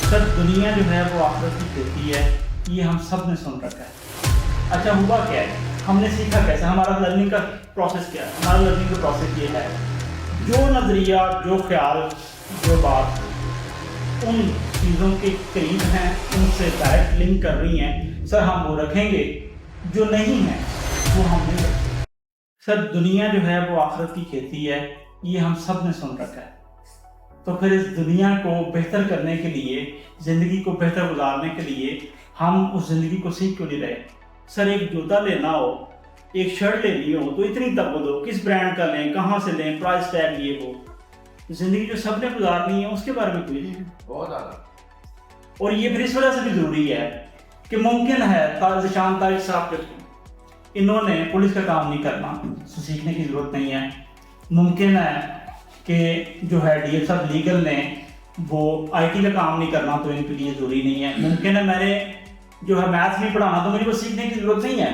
Sir दुनिया जो है वो आखिरत की खेती है, ये हम सब ने सुन रखा है। अच्छा हुआ क्या है, हमने सीखा कैसे, हमारा लर्निंग का प्रोसेस क्या है? हमारा लर्निंग का प्रोसेस ये है, जो नज़रिया, जो ख्याल, जो बात उन चीज़ों के करीब हैं, उनसे डायरेक्ट लिंक कर रही हैं, सर हम वो रखेंगे। जो नहीं है वो हम नहीं रखेंगे। सर दुनिया जो है वो आखिरत की खेती है, ये हम सब ने सुन रखा है। तो फिर इस दुनिया को बेहतर करने के लिए, ज़िंदगी को बेहतर गुजारने के लिए हम उस ज़िंदगी को सीख क्यों नहीं रहे? सर एक जूता लेना हो, एक शर्ट लेनी हो तो इतनी तक दो, किस ब्रांड का लें, कहाँ से लें, प्राइस टैग ये वो। ज़िंदगी जो सबने गुजारनी है उसके बारे में कोई नहीं, बहुत ज़्यादा। और ये फिर इस वजह से भी ज़रूरी है कि मुमकिन है ज़ीशान तारिक साहब के इन्होंने पुलिस का काम नहीं करना, तो सीखने की ज़रूरत नहीं है। मुमकिन है कि जो है डीएफ साहब लीगल ने वो आईटी का काम नहीं करना, तो इनके लिए ज़रूरी नहीं है। मुमकिन है मैंने जो है मैथ्स नहीं पढ़ाना, तो मुझे वो सीखने की ज़रूरत नहीं है।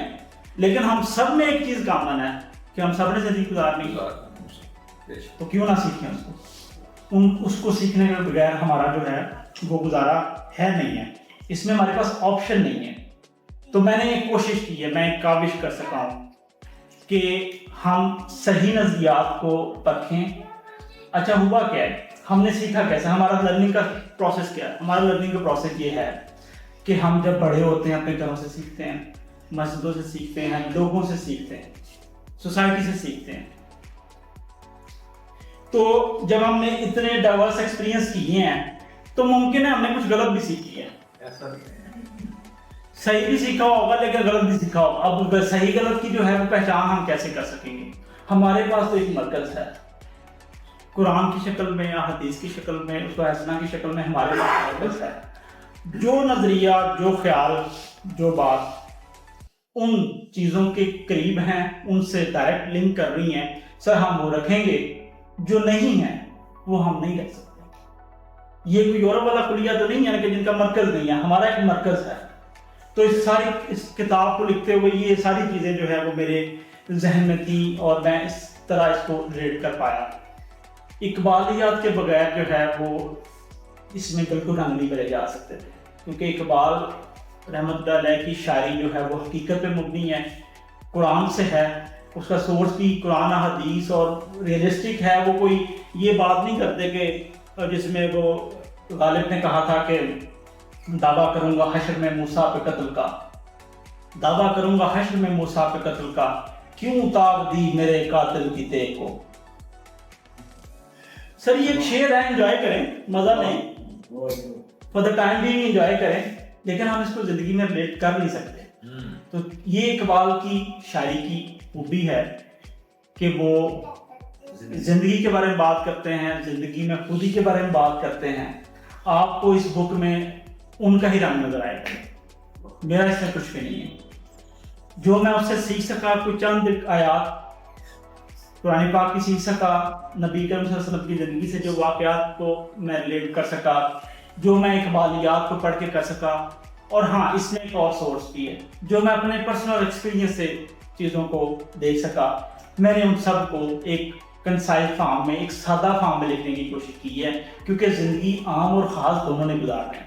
लेकिन हम सब में एक चीज़ कॉमन है कि हम सब ने ज़िंदगी गुजारनी है, तो क्यों ना सीखें उसको। उसको सीखने के बगैर हमारा जो है वो गुजारा है नहीं है, इसमें हमारे पास ऑप्शन नहीं है। तो मैंने एक कोशिश की है, मैं एक काविश कर सका हूँ कि हम सही नज़रियात को परखें। अच्छा हुआ क्या है, हमने सीखा कैसे, हमारा लर्निंग का प्रोसेस क्या है? हमारा लर्निंग का प्रोसेस ये है कि हम जब बड़े होते हैं अपने घरों से सीखते हैं, मस्जिदों से सीखते हैं, लोगों से सीखते हैं, सोसाइटी से सीखते हैं। तो जब हमने इतने डाइवर्स एक्सपीरियंस किए हैं तो मुमकिन है हमने कुछ गलत भी सीखी है, सही भी सीखा होगा लेकिन गलत भी सीखा होगा। अब सही गलत की जो है वो पहचान हम कैसे कर सकेंगे? हमारे पास तो एक मरकज है, कुरान की शक्ल में या हदीस की शक्ल में, उसको हसना की शक्ल में हमारे पास मरकज है। जो नज़रिया, जो ख्याल, जो बात उन चीज़ों के करीब हैं, उनसे डायरेक्ट लिंक कर रही हैं, सर हम वो रखेंगे। जो नहीं है वो हम नहीं रख सकते। ये कोई यूरोप वाला कुलिया तो नहीं है कि जिनका मरकज नहीं है, हमारा एक मरकज है। तो इस किताब को लिखते हुए ये सारी चीज़ें जो है वो मेरे जहन में थी और मैं इस तरह इसको रिलेट कर पाया। इकबालियात के बगैर जो है वो इसमें बिल्कुल रंग नहीं भरे जा सकते थे, क्योंकि इकबाल रहमतुल्लाह अलैह की शायरी जो है वो हकीकत पे मबनी है, कुरान से है, उसका सोर्स भी कुरान हदीस और रियलिस्टिक है। वो कोई ये बात नहीं करते कि जिसमें वो गालिब ने कहा था कि दावा करूंगा हश्र में मूसा पे कत्ल का, दावा करूंगा हश्र में मूसा पे कत्ल का, क्यों ताब दी मेरे कातिल की ते को। सर ये एक शेर है, एंजॉय करें, मजा नहीं, फॉर द टाइम भी एंजॉय करें, लेकिन हम इसको जिंदगी में रिलेट कर नहीं सकते। तो ये इकबाल की शायरी की खूबी है कि वो जिंदगी के बारे में बात करते हैं, जिंदगी में खुदी के बारे में बात करते हैं। आपको इस बुक में उनका ही रंग नजर आएगा, मेरा इसमें कुछ भी नहीं है। जो मैं उससे सीख सका, कुछ चंद आयात कुरान पाक की सीख सका, नबी करीम सल्लल्लाहु अलैहि वसल्लम की ज़िंदगी से जो वाक़यात को मैं रिलेट कर सका, जो मैं इकबालियात को पढ़ के कर सका। और हाँ, इसमें एक और सोर्स भी है जो मैं अपने पर्सनल एक्सपीरियंस से चीज़ों को देख सका। मैंने उन सब को एक कंसाइज फॉर्म में, एक सादा फॉर्म में लिखने की कोशिश की है, क्योंकि ज़िंदगी आम और ख़ास दोनों ने गुजारना है।